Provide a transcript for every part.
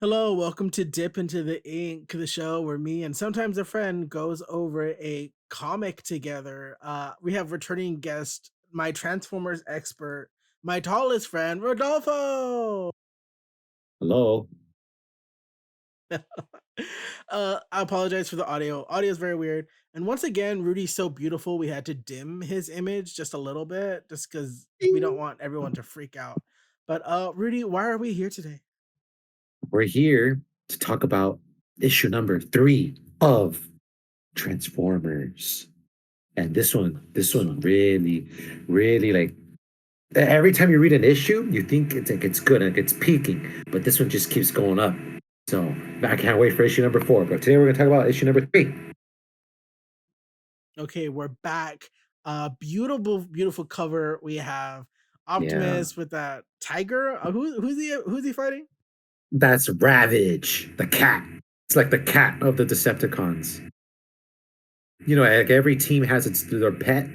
Hello, welcome to Dip into the Ink, the show where me and sometimes a friend goes over a comic together. We have returning guest, my Transformers expert, my tallest friend, Rodolfo. Hello. I apologize for the audio. Audio is very weird. And once again, Rudy's so beautiful, we had to dim his image just a little bit, just because we don't Ding. want everyone to freak out. But Rudy, why are we here today? We're here to talk about issue number 3 of Transformers. And this one really like every time you read an issue, you think it's good, like it's peaking, but this one just keeps going up. So I can't wait for issue number 4. But today we're gonna talk about issue number 3. Okay, we're back. Beautiful, beautiful cover. We have Yeah. Optimus with that tiger. Who's he fighting? That's Ravage, the cat. It's like the cat of the Decepticons. Like every team has their pet.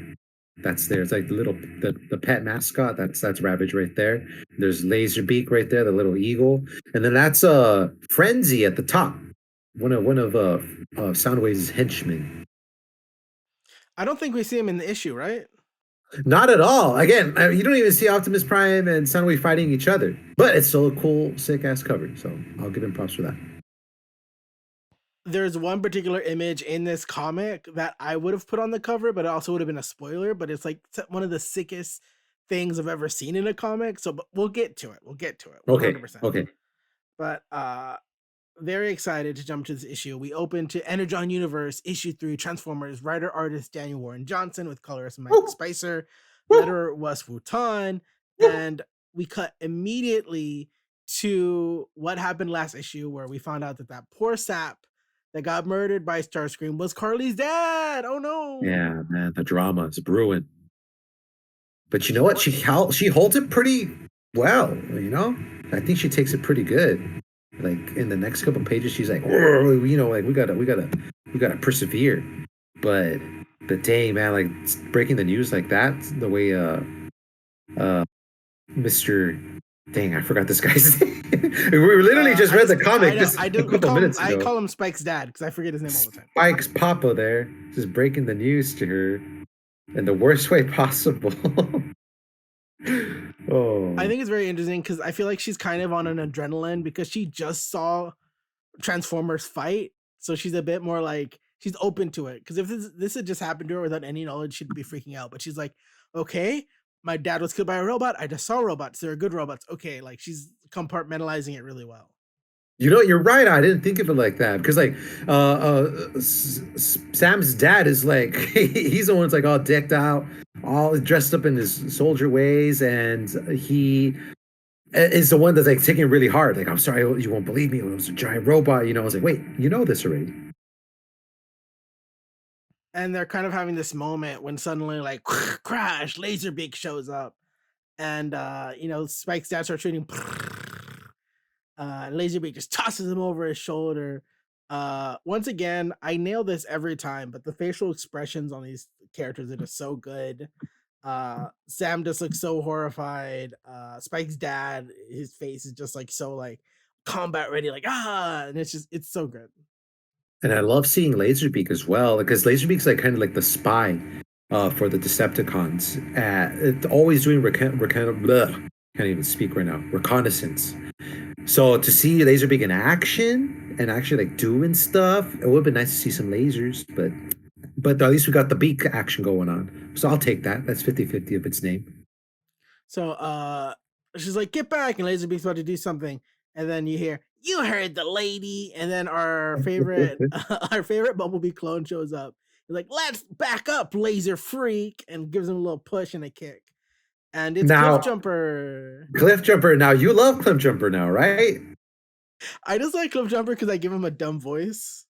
That's there. It's like the pet mascot. That's Ravage right there. There's Laserbeak right there, the little eagle, and then that's Frenzy at the top. One of Soundwave's henchmen. I don't think we see him in the issue, right? Not at all. Again, you don't even see Optimus Prime and Soundwave fighting each other, but it's still a cool, sick ass cover. So I'll give him props for that. There's one particular image in this comic that I would have put on the cover, but it also would have been a spoiler. But it's like one of the sickest things I've ever seen in a comic. So, but we'll get to it. We'll get to it. Okay. 100%. Okay. But very excited to jump to this issue. We open to Energon Universe issue 3 Transformers, writer artist Daniel Warren Johnson with colorist Mike Woo, Spicer, woo, letterer Wes Wutan, woo. and we cut immediately to what happened last issue where we found out that poor sap that got murdered by Starscream was Carly's dad. Oh no. Yeah, man, the drama is brewing. But you know what? She holds it pretty well. I think she takes it pretty good. Like in the next couple pages, she's like, like we gotta persevere. But the day, man, like breaking the news like that, the way uh Mr. Dang, I forgot this guy's name. We literally just read the comic just I a do couple call him minutes I ago. call him Spike's dad because I forget his name all the time. Spike's Papa there, just breaking the news to her in the worst way possible. I Oh, think it's very interesting because I feel like she's kind of on an adrenaline because she just saw Transformers fight, so she's a bit more like she's open to it. Because if this had just happened to her without any knowledge, she'd be freaking out. But she's like, okay, my dad was killed by a robot. I just saw robots. They're good robots. Okay, like she's compartmentalizing it really well. you're right. I didn't think of it like that because, like, Sam's dad is like he's the one that's like all decked out, all dressed up in his soldier ways, and he is the one that's like taking it really hard. Like, I'm sorry, you won't believe me. It was a giant robot. I was like, wait, you know this already. And they're kind of having this moment when suddenly, like, crash, Laserbeak shows up, and Spike's dad starts shooting. Laserbeak just tosses him over his shoulder. Once again, I nail this every time, but the facial expressions on these characters are just so good. Sam just looks so horrified. Spike's dad, his face is just like so like combat ready, like and it's so good. And I love seeing Laserbeak as well because Laserbeak's like kind of like the spy for the Decepticons. It's always doing can't even speak right now. Reconnaissance. So to see Laserbeak in action and actually like doing stuff, it would have been nice to see some lasers, but at least we got the beak action going on. So I'll take that. That's 50-50 of its name. So she's like, get back, and Laserbeak's about to do something, and then you hear, you heard the lady, and then our favorite our favorite Bumblebee clone shows up. He's like, let's back up, laser freak, and gives him a little push and a kick. And it's Cliff Now, Jumper. Cliff Jumper. Now you love Cliff Jumper now, right? I just like Cliff Jumper because I give him a dumb voice.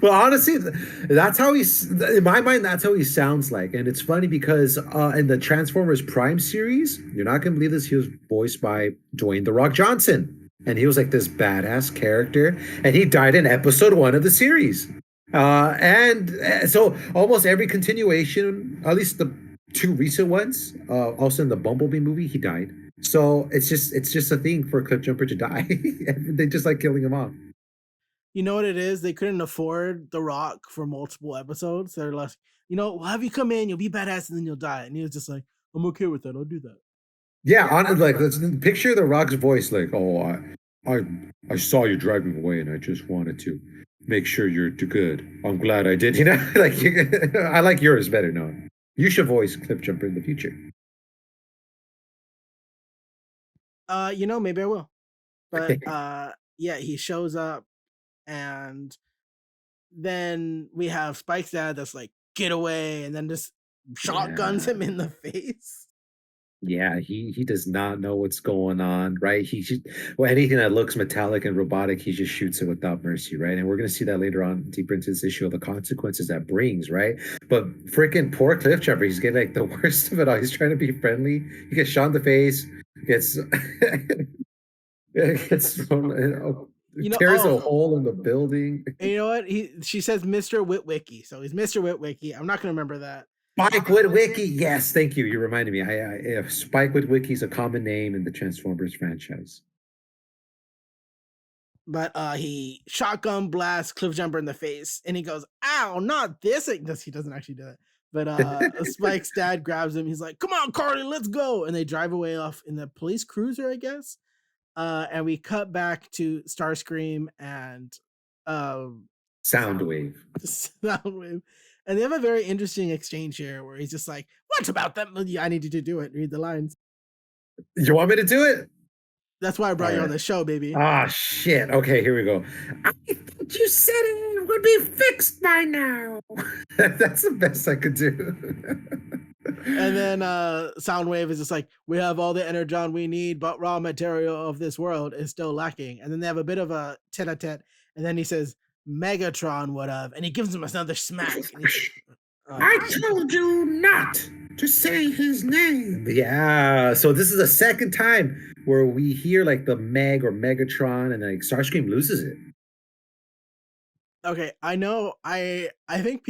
Well, honestly, that's how in my mind, that's how he sounds like. And it's funny because in the Transformers Prime series, you're not going to believe this, he was voiced by Dwayne The Rock Johnson. And he was like this badass character. And he died in episode 1 of the series. And so almost every continuation, at least the 2 recent ones, also in the Bumblebee movie, he died. So it's just a thing for Cliffjumper to die. They just like killing him off. You know what it is? They couldn't afford The Rock for multiple episodes. They're like, we'll have you come in, you'll be badass, and then you'll die. And he was just like, I'm okay with that. I'll do that. Yeah, on like let's picture the Rock's voice like, oh, I I saw you driving away, and I just wanted to make sure you're good. I'm glad I did. You know, like I like yours better. No, you should voice Cliffjumper in the future. Maybe I will. But yeah, he shows up, and then we have Spike's dad that's like, get away, and then just shotguns Yeah. him in the face. Yeah, he does not know what's going on, right? He just well, anything that looks metallic and robotic, he just shoots it without mercy, right? And we're gonna see that later on deeper into this issue of the consequences that brings, right? But freaking poor Cliffjumper, he's getting like the worst of it all. He's trying to be friendly. He gets shot in the face, gets gets tears a hole in the building. And you know what? She says Mr. Witwicky, so he's Mr. Witwicky. I'm not gonna remember that. Spike Witwicky, yes, thank you. You reminded me. Spike Witwicky is a common name in the Transformers franchise. But he shotgun blasts Cliffjumper in the face, and he goes, "Ow, not this!" He doesn't actually do it. But Spike's dad grabs him. He's like, "Come on, Carly, let's go!" And they drive away off in the police cruiser, I guess. And we cut back to Starscream and Soundwave. Soundwave. And they have a very interesting exchange here where he's just like, "What about that? I need you to do it. Read the lines." You want me to do it? That's why I brought you on the show, baby. Ah, shit. Okay, here we go. I thought you said it would be fixed by now. That's the best I could do. And then Soundwave is just like, we have all the energon we need, but raw material of this world is still lacking. And then they have a bit of a tete-a-tete. And then he says, Megatron would have. And he gives him another smack. I told you not to say his name. Yeah. So this is the second time where we hear like the Meg or Megatron, and like Starscream loses it. Okay, I know. I think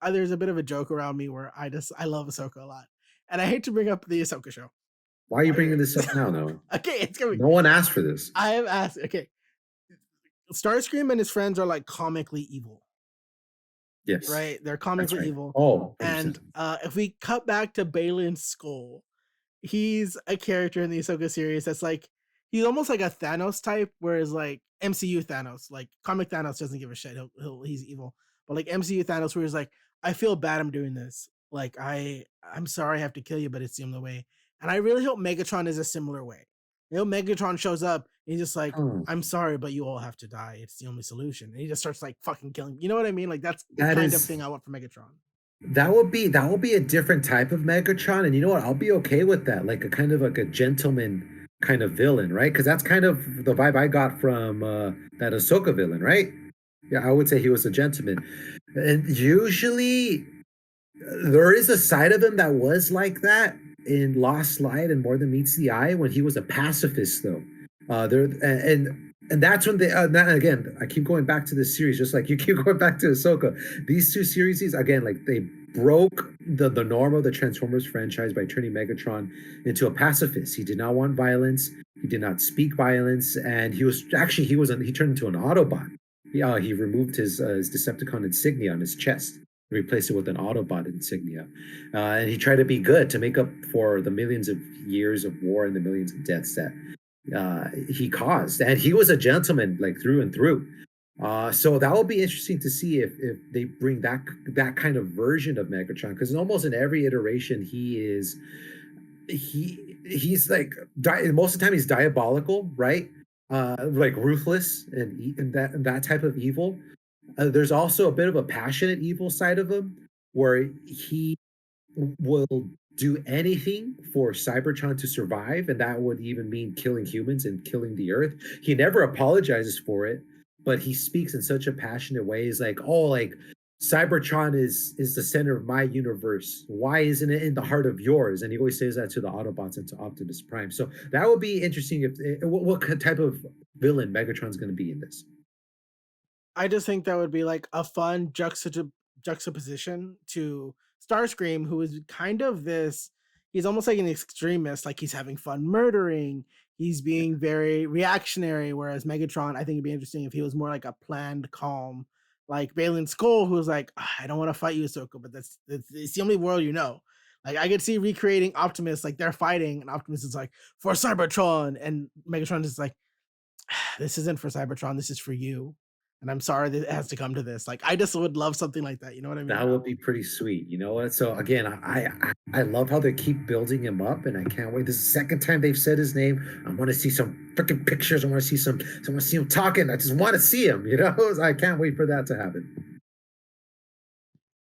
there's a bit of a joke around me where I love Ahsoka a lot, and I hate to bring up the Ahsoka show. Why are you bringing this up now, though? Okay, it's gonna be. No one asked for this. I have asked. Okay, Starscream and his friends are like comically evil. Yes. Right, they're comically right. evil. Oh, 100%. And if we cut back to Balin's skull, he's a character in the Ahsoka series that's like, he's almost like a Thanos type, whereas like MCU Thanos, like comic Thanos doesn't give a shit. He's evil. But like MCU Thanos, where he's like, I feel bad I'm doing this. Like I'm sorry I have to kill you, but it's the only way. And I really hope Megatron is a similar way. Megatron shows up, and he's just like, I'm sorry, but you all have to die. It's the only solution. And he just starts like fucking killing. You know what I mean? Like that's the kind of thing I want for Megatron. That will be a different type of Megatron, and you know what? I'll be okay with that. Like a kind of like a gentleman kind of villain, right? Because that's kind of the vibe I got from that Ahsoka villain, right? Yeah, I would say he was a gentleman. And usually there is a side of him that was like that in Lost Light and More Than Meets the Eye when he was a pacifist, though. And that's when they again. I keep going back to this series, just like you keep going back to Ahsoka. These two series, again, like they broke the norm of the Transformers franchise by turning Megatron into a pacifist. He did not want violence. He did not speak violence, and he turned into an Autobot. He removed his Decepticon insignia on his chest, replaced it with an Autobot insignia, and he tried to be good to make up for the millions of years of war and the millions of deaths that he caused. And he was a gentleman, like through and through. So that will be interesting to see if they bring that kind of version of Megatron, because almost in every iteration he's like most of the time he's diabolical, right? Like ruthless and that type of evil. There's also a bit of a passionate evil side of him where he will do anything for Cybertron to survive, and that would even mean killing humans and killing the Earth. He never apologizes for it, but he speaks in such a passionate way. He's like, "Oh, like Cybertron is the center of my universe. Why isn't it in the heart of yours?" And he always says that to the Autobots and to Optimus Prime. So that would be interesting. What type of villain Megatron's going to be in this? I just think that would be like a fun juxtaposition to Starscream, who is kind of this. he's almost like an extremist, like he's having fun murdering. He's being very reactionary, whereas Megatron, I think it'd be interesting if he was more like a planned, calm, like Balin Skull, who's like, "Ah, I don't want to fight you, Ahsoka, but that's it's the only world you know." Like I could see recreating Optimus, like they're fighting, and Optimus is like, "For Cybertron," and Megatron is like, "This isn't for Cybertron, this is for you." And I'm sorry that it has to come to this. Like, I just would love something like that. You know what I That mean? would be pretty sweet. You know what? So again, I love how they keep building him up, and I can't wait. This is the second time they've said his name. I want to see some freaking pictures. I want to see some. I want to see him talking. I just want to see him. You know, I can't wait for that to happen.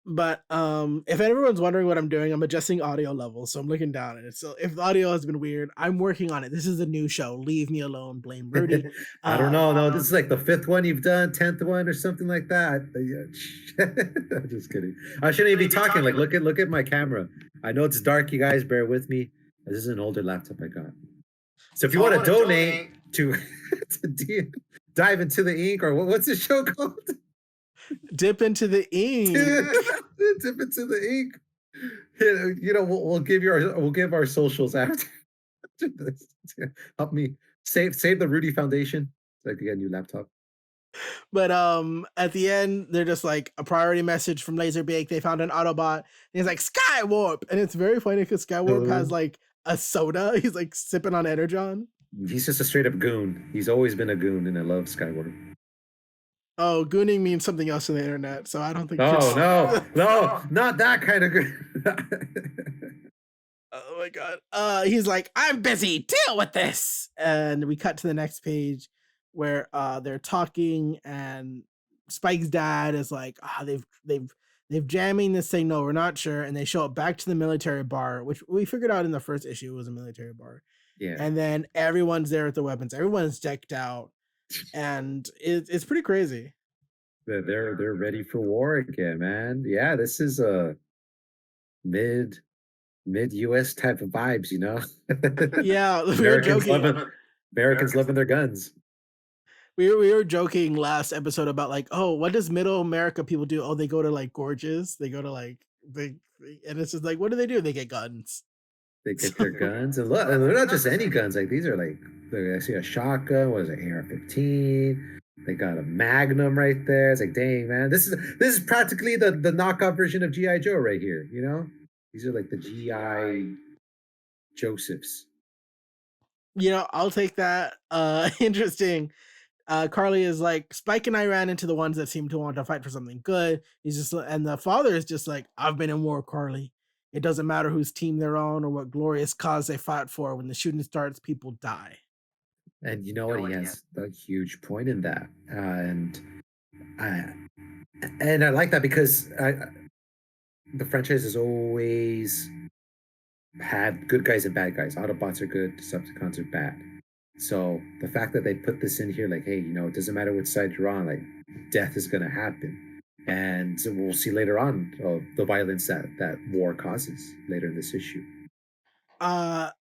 But if everyone's wondering what I'm doing, I'm adjusting audio levels. So I'm looking down, and it's so if the audio has been weird, I'm working on it. This is a new show. Leave me alone. Blame Rudy. I don't Um, know. No, this is like the fifth one you've done, 10th one, or something like that. I'm just kidding. I shouldn't even be talking. Like, look at my camera. I know it's dark. You guys, bear with me. This is an older laptop I got. So if you want to donate to, dive into the ink, or what's the show called? Dip into the ink. Dip into the ink. You know, we'll give our socials after this. Help me save the Rudy Foundation so I can get a new laptop. But at the end, they're just like a priority message from Laserbake. They found an Autobot, and he's like Skywarp, and it's very funny because Skywarp has like a soda. He's like sipping on Energon. He's just a straight up goon. He's always been a goon, and I love Skyward. Oh, gooning means something else on the internet, so I don't think. Oh no, not that kind of goon. Oh my god. He's like, I'm busy. Deal with this. And we cut to the next page where they're talking, and Spike's dad is like, they've jamming this thing. No, we're not sure. And they show up back to the military bar, which we figured out in the first issue was a military bar. Yeah. And then everyone's there with the weapons. Everyone's decked out, and it's pretty crazy. They're ready for war again, man. Yeah, this is a mid US type of vibes, you know. Yeah, we were Americans joking. loving their guns. We were joking last episode about like, oh, what does middle America people do? Oh, they go to like gorges. They go to like big, and it's just like, what do? They get guns. They get their guns, and look, and they're not just any guns. Like these are like, I see a shotgun. Was it AR-15? They got a Magnum right there. It's like, dang man, this is practically the knockoff version of GI Joe right here. You know, these are like the GI Josephs. You know, I'll take that. Interesting. Carly is like, Spike and I ran into the ones that seem to want to fight for something good. He's just, and the father is just like, I've been in war, Carly. It doesn't matter whose team they're on or what glorious cause they fought for. When the shooting starts, people die. And you know what? He has a huge point in that, I like that because the franchise has always had good guys and bad guys. Autobots are good, Decepticons are bad. So the fact that they put this in here, like, hey, you know, it doesn't matter which side you're on, like, death is going to happen. And so we'll see later on the violence that war causes later in this issue. I'm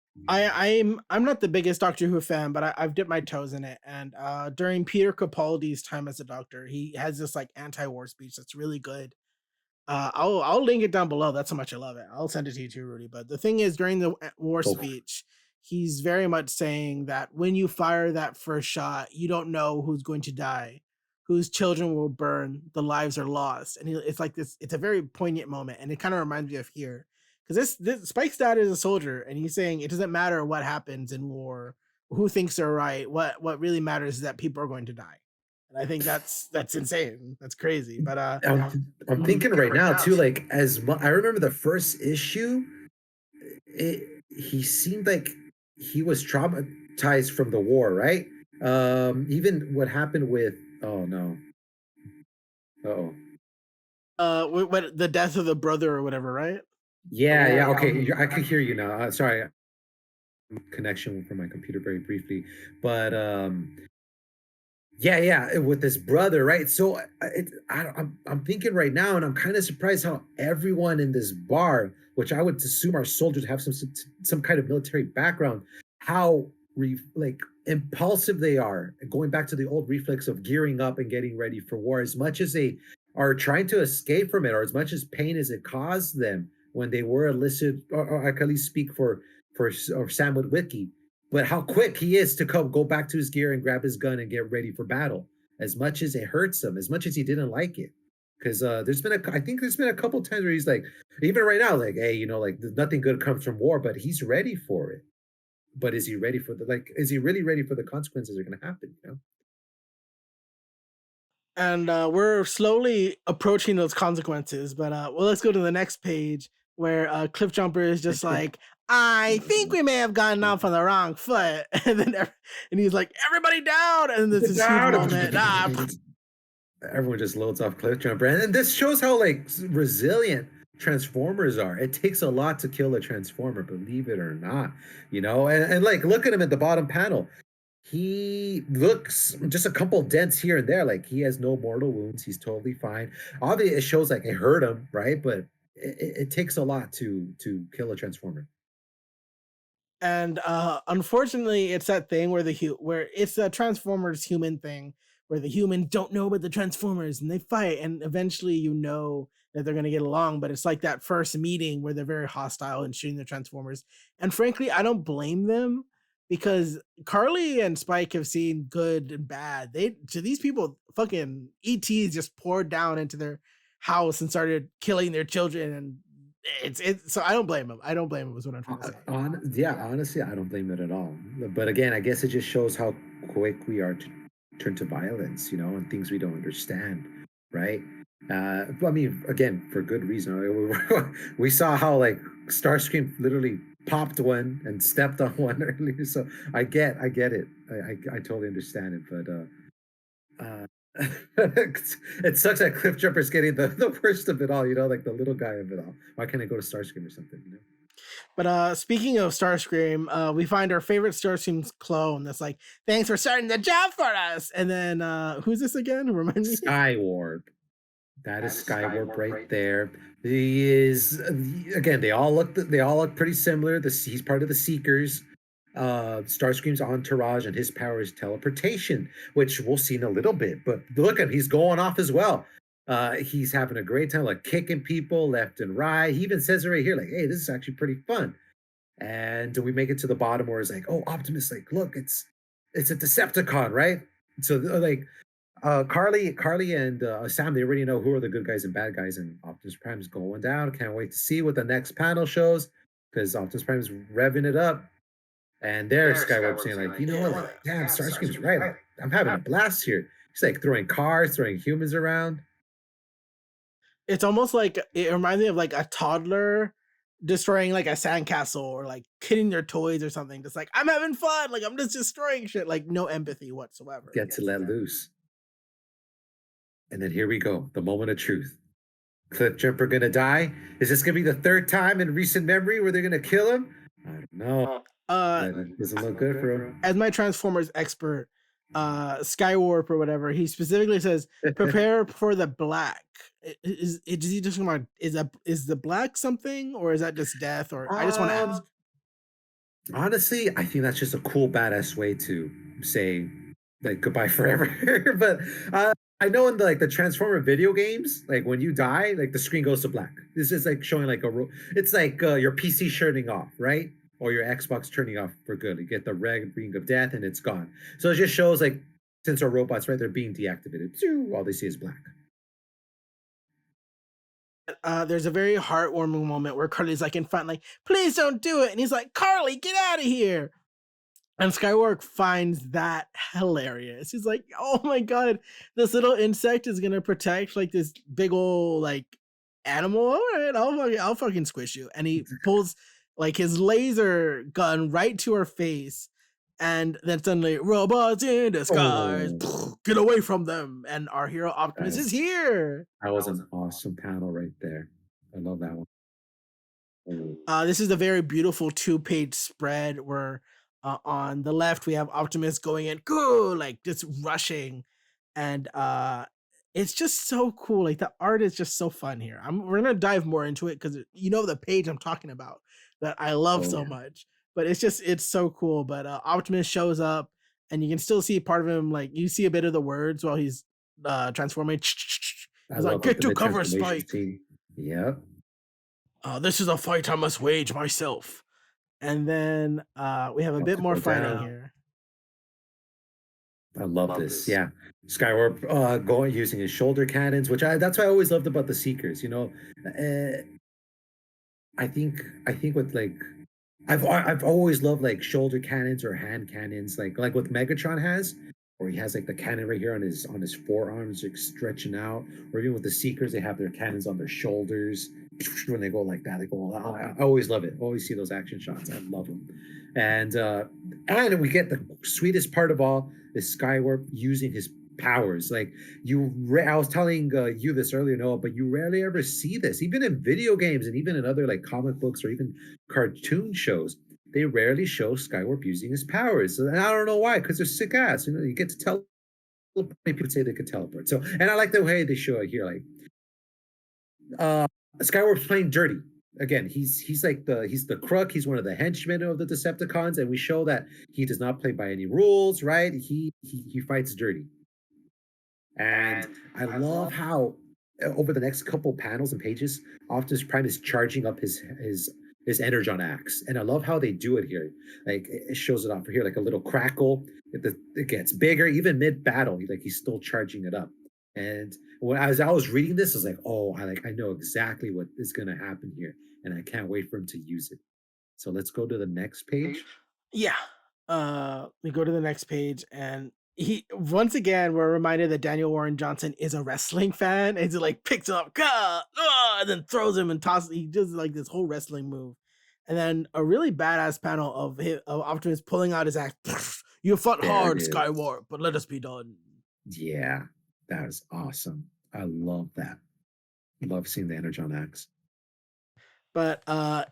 not the biggest Doctor Who fan, but I've dipped my toes in it. And during Peter Capaldi's time as a Doctor, he has this like anti-war speech that's really good. I'll link it down below. That's how much I love it. I'll send it to you too, Rudy. But the thing is, during the war speech, he's very much saying that when you fire that first shot, you don't know who's going to die, whose children will burn, the lives are lost, and it's like this. It's a very poignant moment, and it kind of reminds me of here because this Spike's dad is a soldier, and he's saying it doesn't matter what happens in war, who thinks they're right. What really matters is that people are going to die. And I think that's insane. That's crazy. But I'm thinking right now too. Like I remember the first issue, he seemed like he was traumatized from the war, right? Even what happened with what the death of the brother or whatever, right? Yeah. Okay, I can hear you now. Sorry, connection from my computer very briefly, but yeah, with this brother, right? So I'm thinking right now, and I'm kind of surprised how everyone in this bar, which I would assume are soldiers, have some kind of military background, how like impulsive they are, going back to the old reflex of gearing up and getting ready for war. As much as they are trying to escape from it, or as much as pain as it caused them, when they were enlisted, or I can at least speak for or Sam Witwicky, but how quick he is to go back to his gear and grab his gun and get ready for battle. As much as it hurts him, as much as he didn't like it, because I think there's been a couple times where he's like, even right now, like, hey, like nothing good comes from war, but he's ready for it. But is he ready for the like? Is he really ready for the consequences that are going to happen? And we're slowly approaching those consequences. But well, let's go to the next page where Cliff Jumper is just like, I think we may have gotten off on the wrong foot, and then and he's like, everybody down, and there's this huge moment. Everyone just loads off Cliffjumper, and this shows how like resilient Transformers are. It takes a lot to kill a Transformer, believe it or not. And like look at him at the bottom panel. He looks just a couple dents here and there, like he has no mortal wounds. He's totally fine. Obviously, it shows like it hurt him, right? But it takes a lot to kill a Transformer. And unfortunately, it's that thing where where it's a Transformers human thing, where the humans don't know about the Transformers and they fight, and eventually that they're going to get along. But it's like that first meeting where they're very hostile and shooting the Transformers. And frankly, I don't blame them, because Carly and Spike have seen good and bad. To these people, fucking ETs just poured down into their house and started killing their children, and it's so I don't blame him. I don't blame him is what I'm trying to say. Yeah, honestly, I don't blame it at all. But again, I guess it just shows how quick we are to turn to violence, and things we don't understand, right? I mean, again, for good reason. We saw how like Starscream literally popped one and stepped on one earlier, so I get it. I totally understand it, but it sucks that Cliffjumper's getting the worst of it all, like the little guy of it all. Why can't I go to Starscream or something, But speaking of Starscream, we find our favorite Starscream's clone that's like, thanks for starting the job for us. And then who's this again? Remind me. Skywarp. That is Skywarp right there. He is again. They all look pretty similar. He's part of the Seekers. Starscream's entourage, and his power is teleportation, which we'll see in a little bit. But look at him, he's going off as well. He's having a great time, like kicking people left and right. He even says it right here, like, "Hey, this is actually pretty fun." And we make it to the bottom where it's like, "Oh, Optimus, like, look, it's a Decepticon, right?" So like, Carly and Sam, they already know who are the good guys and bad guys, and Optimus Prime's going down. Can't wait to see what the next panel shows, because Optimus Prime's revving it up. And there's Skywarp saying, like, you know what? Like, damn, Starscream's right. Like, I'm having a blast here. He's like throwing cars, throwing humans around. It's almost like it reminds me of like a toddler destroying like a sandcastle, or like hitting their toys or something. Just like, I'm having fun. Like, I'm just destroying shit. Like, no empathy whatsoever. Get to let loose. And then here we go. The moment of truth. Cliffjumper gonna die? Is this gonna be the third time in recent memory where they're gonna kill him? I don't know. It doesn't look good for him. As my Transformers expert, Skywarp or whatever, he specifically says, prepare for the black. Is he just about, is the black something, or is that just death? Or I just want to ask. Honestly, I think that's just a cool, badass way to say like goodbye forever. But I know in the Transformer video games, like when you die, like the screen goes to black. This is like showing like it's like your PC shutting off, right? Or your Xbox turning off for good. You get the red ring of death and it's gone. So it just shows like, since our robots, right, they're being deactivated. All they see is black. There's a very heartwarming moment where Carly's like in front, like, please don't do it. And he's like, Carly, get out of here. And Skywarp finds that hilarious. He's like, oh my God, this little insect is going to protect like this big old like animal. All right, I'll fucking squish you. And he pulls like his laser gun right to her face. And then suddenly, robots in disguise, get away from them. And our hero Optimus is here. That was an awesome panel right there. I love that one. This is a very beautiful 2-page spread where on the left we have Optimus going in, cool, like just rushing. And it's just so cool. Like the art is just so fun here. We're going to dive more into it because the page I'm talking about that I love so much. But it's so cool. But Optimus shows up, and you can still see part of him. Like you see a bit of the words while he's transforming. He's like, get to cover, Spike. Yep. This is a fight I must wage myself. And then we have a About bit to more go fighting down. here. I love this. Yeah, Skywarp going using his shoulder cannons, which that's what I always loved about the Seekers. I think with like I've always loved like shoulder cannons or hand cannons, like what Megatron has, where he has like the cannon right here on his forearms, like stretching out, or even with the Seekers, they have their cannons on their shoulders when they go like that. They go. I always love it. Always see those action shots. I love them, and we get the sweetest part of all is Skywarp using his powers. Like I was telling you this earlier, Noah, but you rarely ever see this, even in video games and even in other like comic books or even cartoon shows. They rarely show Skywarp using his powers, and I don't know why. Because they're sick ass. You get to tell. People say they could teleport. So, and I like the way they show it here. Like, Skywarp's playing dirty. Again, he's like he's the crook. He's one of the henchmen of the Decepticons, and we show that he does not play by any rules. Right? He fights dirty. And I love how over the next couple panels and pages, Optimus Prime is charging up his Energon axe, and I love how they do it here. Like it shows it off here, like a little crackle. It gets bigger, even mid battle. He's still charging it up. And as I was reading this, I was like, oh, I know exactly what is going to happen here, and I can't wait for him to use it. So let's go to the next page. Yeah. We go to the next page, and he once again we're reminded that Daniel Warren Johnson is a wrestling fan, and he like picks him up, and then throws him and tosses. He does like this whole wrestling move, and then a really badass panel of Optimus pulling out his axe. You fought There hard, it is. Skywarp, but let us be done. Yeah, that is awesome. I love that. Love seeing the Energon axe. But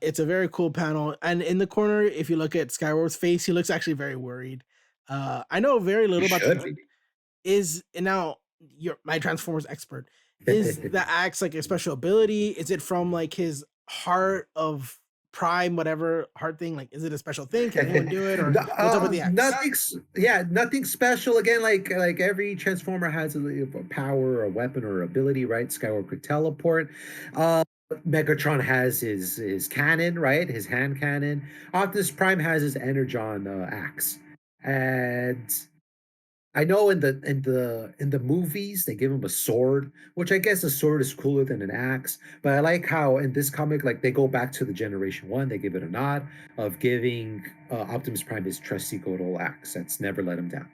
it's a very cool panel, and in the corner, if you look at Skywarp's face, he looks actually very worried. I know very You little about should the be. is and now you're my Transformers expert. Is the axe like a special ability? Is it from like his heart of prime, whatever heart thing? Like, is it a special thing? Can anyone do it? Or what's up with the axe? Nothing special. Again, like every Transformer has a power or a weapon or ability, right? Skyward could teleport. Megatron has his cannon, right? His hand cannon. Optimus Prime has his Energon axe, and I know in the movies they give him a sword, which I guess a sword is cooler than an axe. But I like how in this comic, like they go back to the Generation One, they give it a nod of giving Optimus Prime his trusty good old axe that's never let him down.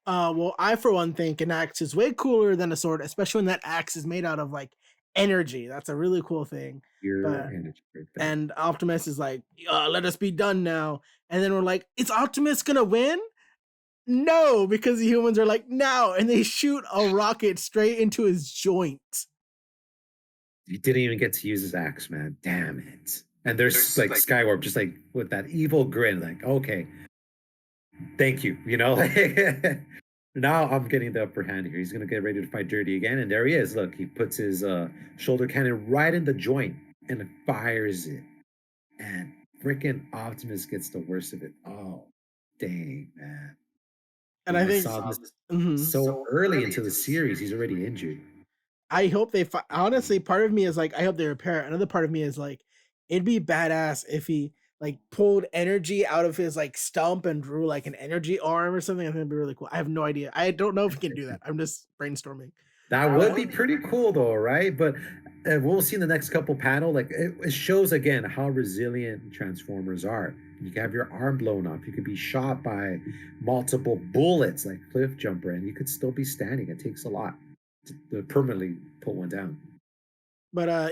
Well, I for one think an axe is way cooler than a sword, especially when that axe is made out of like energy. That's a really cool thing. Pure But energy right there. and Optimus is like, let us be done now. And then we're like, is Optimus gonna win? No, because the humans are like, no, and they shoot a rocket straight into his joint. He didn't even get to use his axe, man. Damn it. And there's like Skywarp just like with that evil grin, like, okay, thank you. Now I'm getting the upper hand here. He's gonna get ready to fight Dirty again, and there he is. Look, he puts his shoulder cannon right in the joint and fires it, and freaking Optimus gets the worst of it. Oh, dang, man! And I We think, saw this mhm. so early into the series. He's already injured. I hope honestly, part of me is like, I hope they repair it. Another part of me is like, it'd be badass if he like pulled energy out of his like stump and drew like an energy arm or something. I think it'd be really cool. I have no idea. I don't know if he can do that. I'm just brainstorming. That would But be pretty cool, though, right? But we'll see in the next couple panel. Like it shows again how resilient Transformers are. You can have your arm blown off. You could be shot by multiple bullets, like Cliff Jumper, and you could still be standing. It takes a lot to permanently put one down.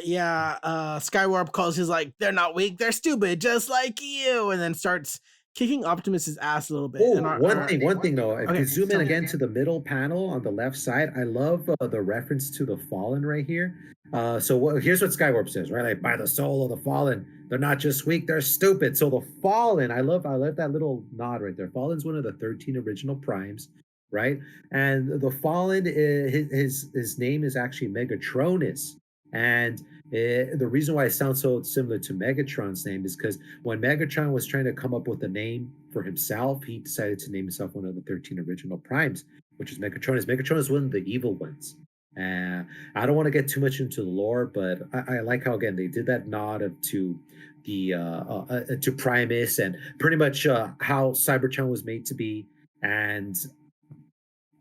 yeah, Skywarp calls his like, they're not weak, they're stupid, just like you, and then starts kicking Optimus's ass a little bit. Oh, And one thing though, if you okay, zoom in tell me. again to the middle panel on the left side, I love the reference to the Fallen right here. Here's what Skywarp says, right? Like, by the soul of the Fallen, they're not just weak, they're stupid. So the Fallen, I love that little nod right there. Fallen's one of the 13 original primes, right? And the Fallen, his name is actually Megatronus. And the reason why it sounds so similar to Megatron's name is because when Megatron was trying to come up with a name for himself, he decided to name himself one of the 13 original primes, which is Megatronus. Megatron is one of the evil ones. And I don't want to get too much into the lore, but I like how again they did that nod of to the to Primus and pretty much how Cybertron was made to be. And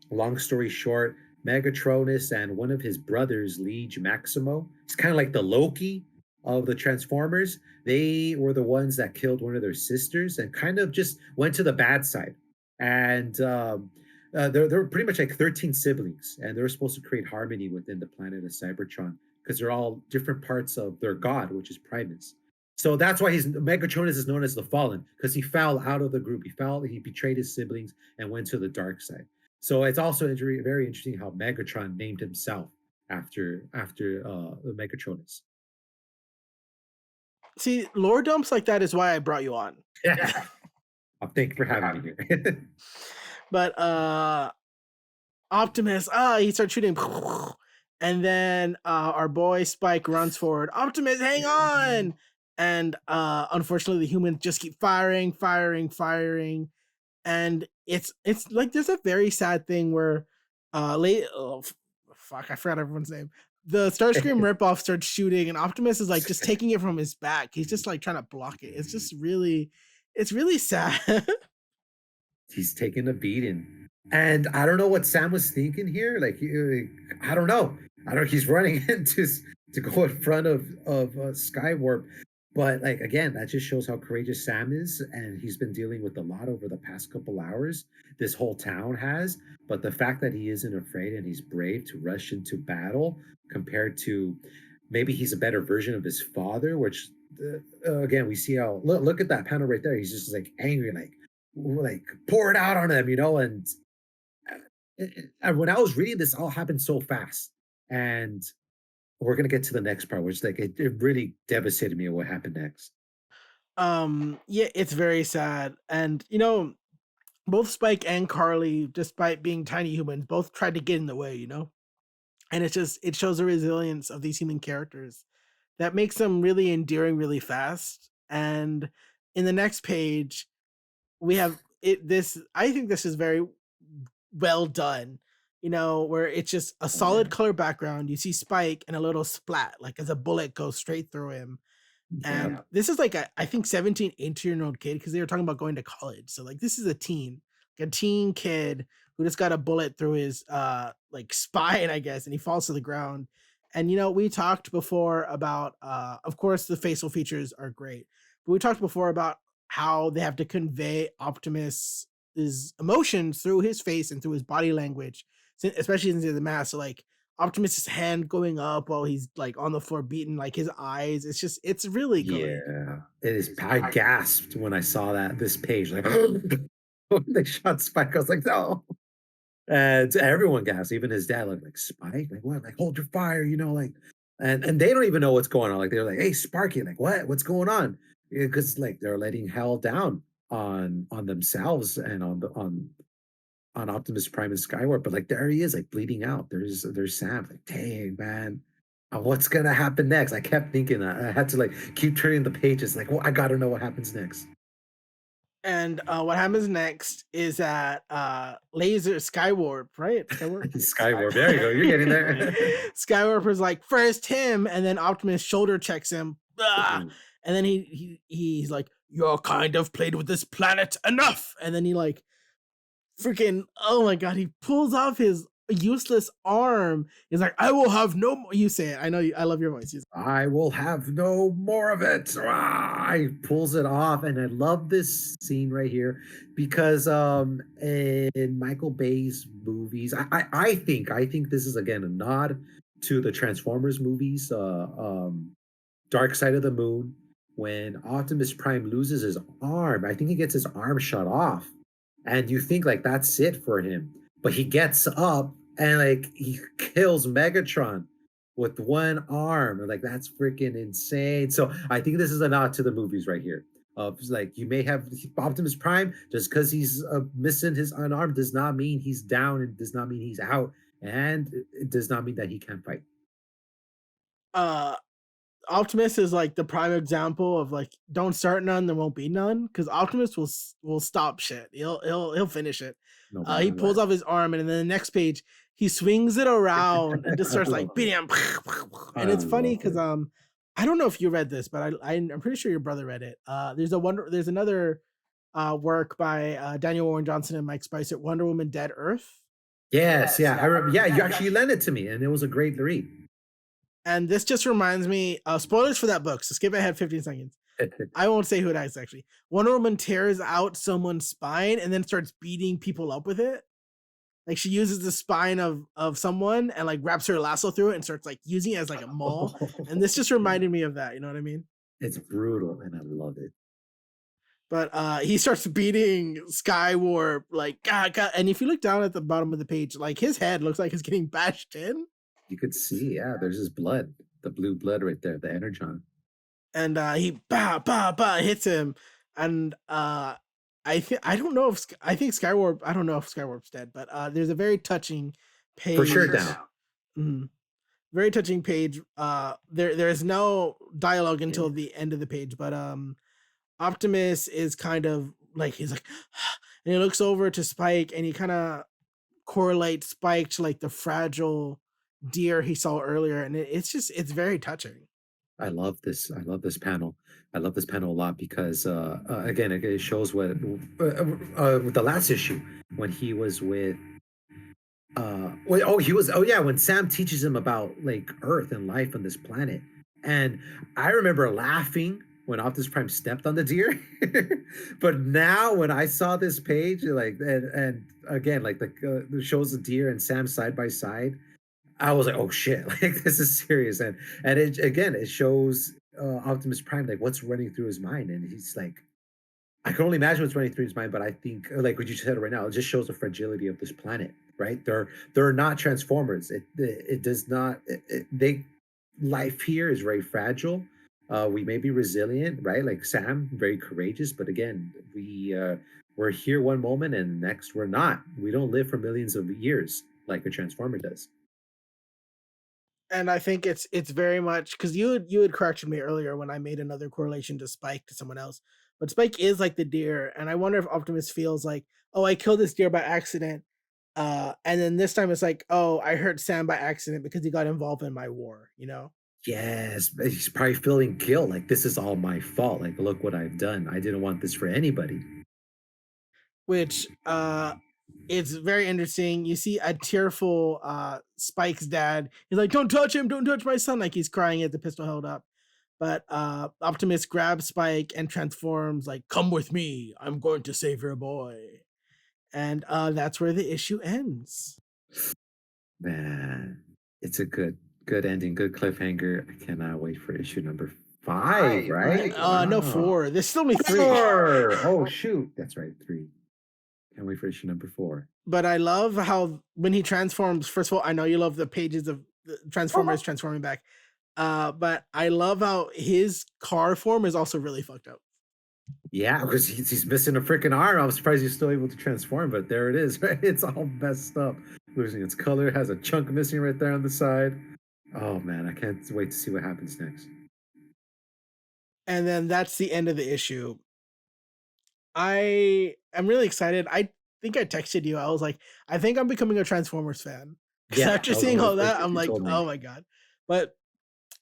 long story short, Megatronus and one of his brothers, Liege Maximo, it's kind of like the Loki of the Transformers. They were the ones that killed one of their sisters and kind of just went to the bad side. And they're pretty much like 13 siblings, and they're supposed to create harmony within the planet of Cybertron because they're all different parts of their god, which is Primus. So that's why he's Megatronus is known as the Fallen because he fell out of the group. He betrayed his siblings and went to the dark side. So it's also very interesting how Megatron named himself after Megatronus. See, lore dumps like that is why I brought you on. Yeah. Thank you for having me here. But Optimus, he starts shooting, and then our boy Spike runs forward. Optimus, hang on! And unfortunately, the humans just keep firing, and it's like there's a very sad thing where late fuck, I forgot everyone's name. The Starscream ripoff starts shooting, and Optimus is like just taking it from his back. He's just like trying to block it. It's really sad. He's taking a beating. And I don't know what Sam was thinking here. I don't know. I don't. He's running into to go in front of Skywarp, but like again, that just shows how courageous Sam is, and he's been dealing with a lot over the past couple hours. This whole town has, but the fact that he isn't afraid and he's brave to rush into battle, compared to maybe he's a better version of his father, which again we see how look at that panel right there. He's just like angry, like pour it out on them, and and when I was reading this, all happened so fast, and we're gonna get to the next part, which like it really devastated me what happened next. Yeah, it's very sad. And both Spike and Carly, despite being tiny humans, both tried to get in the way, and it shows the resilience of these human characters that makes them really endearing really fast. And in the next page, we have it this I think this is very well done, where it's just a Oh yeah, solid color background. You see Spike and a little splat, like as a bullet goes straight through him. yeah, And this is like I think 17, 18-year-old kid because they were talking about going to college. So like this is a teen, like a teen kid who just got a bullet through his like spine, I guess, and he falls to the ground. And we talked before about of course the facial features are great, but we talked before about how they have to convey Optimus's emotions through his face and through his body language, especially since he's the mask. So like Optimus's hand going up while he's like on the floor beating like his eyes. It's really good. yeah. It is. I gasped when I saw that this page, like when they shot Spike. I was like, no. And everyone gasped, even his dad, like Spike, like what? Like hold your fire, like, and they don't even know what's going on. Like they're like, hey, Sparky, like what? What's going on? Because like they're letting hell down on themselves and on Optimus Prime and Skyward, but like there he is, like bleeding out. There's Sam, like, dang man, what's gonna happen next? I kept thinking that I had to like keep turning the pages, like, well, I gotta know what happens next. And what happens next is that Laser Skywarp, right? Skywarp? Skyward, there you go, you're getting there. Skywarp is like first him, and then Optimus shoulder checks him. Ah! And then he's like, "You're kind of played with this planet enough." And then he like freaking, oh my god, he pulls off his useless arm. He's like, "I will have no more." You say it. I know. I love your voice. I will have no more of it. He pulls it off, and I love this scene right here because in Michael Bay's movies, I think this is again a nod to the Transformers movies, Dark Side of the Moon. When Optimus Prime loses his arm, I think he gets his arm shut off, and you think like that's it for him, but he gets up and like he kills Megatron with one arm. Like that's freaking insane. So I think this is a nod to the movies right here. Of like you may have Optimus Prime just because he's missing his an arm does not mean he's down and does not mean he's out, and it does not mean that he can't fight. Uh Optimus is like the prime example of like don't start none, there won't be none. Because Optimus will stop shit. He'll finish it. No He matter pulls what. off his arm, and then the next page he swings it around and just I starts love like it. beating him. And I it's funny love because it. I don't know if you read this, but I'm pretty sure your brother read it. There's another work by Daniel Warren Johnson and Mike Spicer, Wonder Woman Dead Earth. Yes, yeah, I remember. Yeah, you actually lent it to me, and it was a great read. And this just reminds me, spoilers for that book, so skip ahead 15 seconds. I won't say who it is actually. Wonder Woman tears out someone's spine and then starts beating people up with it. Like she uses the spine of someone and like wraps her lasso through it and starts like using it as like a maul. And this just Yeah, reminded me of that. You know what I mean? it's brutal, and I love it. But he starts beating Skywarp like God, God. And if you look down at the bottom of the page, like his head looks like it's getting bashed in. You could see, yeah, there's his blood, the blue blood right there, the energon. And he hits him, and I don't know if I think Skywarp. I don't know if Skywarp's dead, but there's a very touching For page. sure down. Mhm. Very touching page. There is no dialogue until Yeah. the end of the page, but Optimus is kind of like he's like, and he looks over to Spike, and he kind of correlates Spike to like the fragile deer he saw earlier, and it's very touching. I love this. I love this panel. I love this panel a lot because, again, it shows what with the last issue when he was with when Sam teaches him about like Earth and life on this planet. And I remember laughing when Optimus Prime stepped on the deer. But now when I saw this page, like and again, like the shows the deer and Sam side by side, I was like, oh shit, like this is serious. And it again it shows Optimus Prime like what's running through his mind. And he's like, I can only imagine what's running through his mind, but I think, like what you said right now, it just shows the fragility of this planet, right? They're not transformers. It does not. They life here is very fragile. We may be resilient, right? Like Sam, very courageous, but again, we're here one moment and next we're not. We don't live for millions of years like a transformer does. And I think it's very much because you had corrected me earlier when I made another correlation to Spike to someone else. But Spike is like the deer, and I wonder if Optimus feels like, oh, I killed this deer by accident. And then this time it's like, oh, I hurt Sam by accident because he got involved in my war, you know? Yes, he's probably feeling guilt. Like this is all my fault. Like look what I've done. I didn't want this for anybody. Which it's very interesting. You see a tearful Spike's dad. He's like, don't touch him, don't touch my son. Like he's crying at the pistol held up. But Optimus grabs Spike and transforms, like, come with me. I'm going to save your boy. And that's where the issue ends. Man, it's a good ending, good cliffhanger. I cannot wait for issue number 5, right? No, Wow. 4. There's only 3. 4! Oh, shoot. That's right, 3. Can't wait for issue number 4. But I love how when he transforms, first of all, I know you love the pages of the Transformers transforming back. But I love how his car form is also really fucked up. Yeah, because he's missing a freaking arm. I'm surprised he's still able to transform, but there it is, right? It's all messed up. Losing its color, has a chunk missing right there on the side. Oh man, I can't wait to see what happens next. And then that's the end of the issue. I am really excited. I think I texted you. I was like, I think I'm becoming a Transformers fan. Because Yeah, after that was one seeing of the all first that, things I'm you like, told me. oh my God. But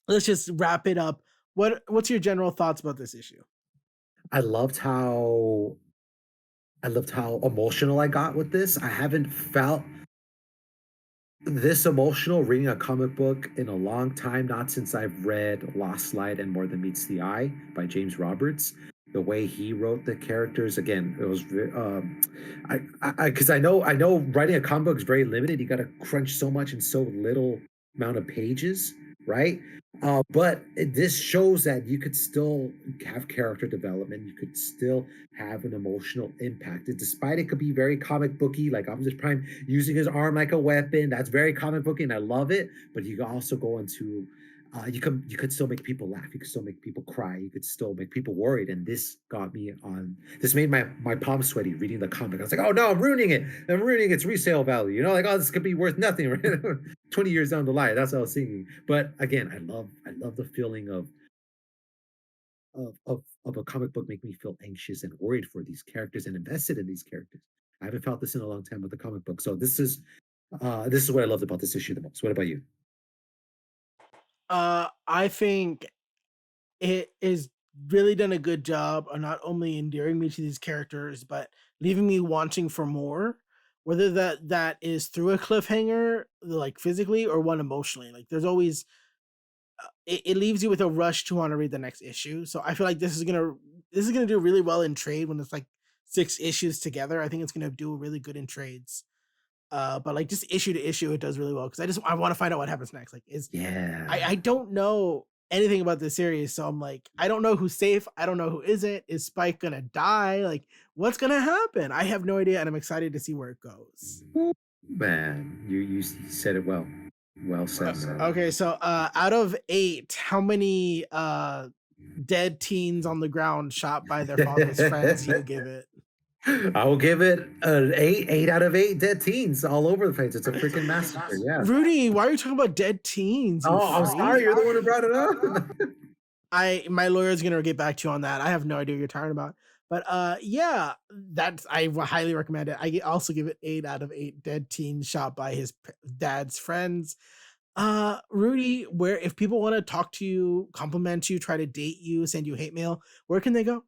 let's just wrap it up. What's your general thoughts about this issue? I loved how I loved how emotional I got with this. I haven't felt this emotional reading a comic book in a long time, not since I've read Lost Light and More Than Meets the Eye by James Roberts. The way he wrote the characters, again, it was because I know writing a comic book is very limited. You got to crunch so much in so little amount of pages, right? But this shows that you could still have character development. You could still have an emotional impact. Despite it could be very comic booky, like Optimus Prime using his arm like a weapon. That's very comic booky, and I love it. But you can also go into you could still make people laugh. You could still make people cry. You could still make people worried. And this got me on. This made my palms sweaty reading the comic. I was like, oh no, I'm ruining it. I'm ruining its resale value. You know, like oh, this could be worth nothing. 20 years down the line. That's what I was thinking. But again, I love the feeling of a comic book making me feel anxious and worried for these characters and invested in these characters. I haven't felt this in a long time with a comic book. So this is what I loved about this issue the most. What about you? I think it is really done a good job of not only endearing me to these characters, but leaving me wanting for more. Whether that is through a cliffhanger, like physically, or one emotionally. Like there's always it leaves you with a rush to want to read the next issue. So I feel like this is gonna do really well in trade when it's like 6 issues together. I think it's gonna do really good in trades. But like just issue to issue, it does really well because I want to find out what happens next. Like is Yeah. I don't know anything about this series, so I'm like, I don't know who's safe. I don't know who isn't. Is Spike gonna die? Like, what's gonna happen? I have no idea, and I'm excited to see where it goes. Man, you said it well. Well said, man. Okay, so out of 8, how many dead teens on the ground shot by their father's friends do you give it? I will give it an 8 out of 8 dead teens all over the place. It's a freaking massacre. Yeah. Rudy, why are you talking about dead teens? You Oh, I'm freak? sorry. You're the one who brought it up. My lawyer's gonna get back to you on that. I have no idea what you're talking about. But yeah, that's highly recommend it. I also give it 8 out of 8 dead teens shot by his dad's friends. Rudy, where if people want to talk to you, compliment you, try to date you, send you hate mail, where can they go?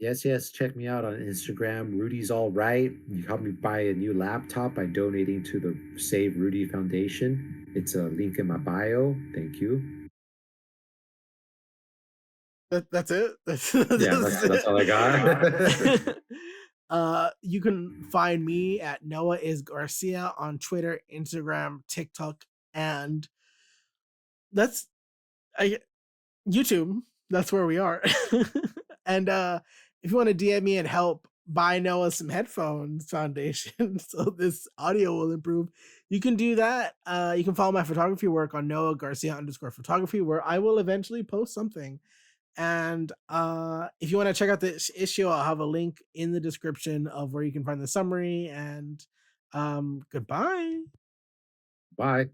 Yes, yes. Check me out on Instagram. Rudy's all right. You help me buy a new laptop by donating to the Save Rudy Foundation. It's a link in my bio. Thank you. That's it. That's, Yeah, that's all I got. You can find me at Noah is Garcia on Twitter, Instagram, TikTok, and that's I YouTube. That's where we are. And if you want to DM me and help buy Noah some headphones foundation so this audio will improve, you can do that. You can follow my photography work on Noah Garcia _photography, where I will eventually post something. And if you want to check out this issue, I'll have a link in the description of where you can find the summary. And goodbye. Bye.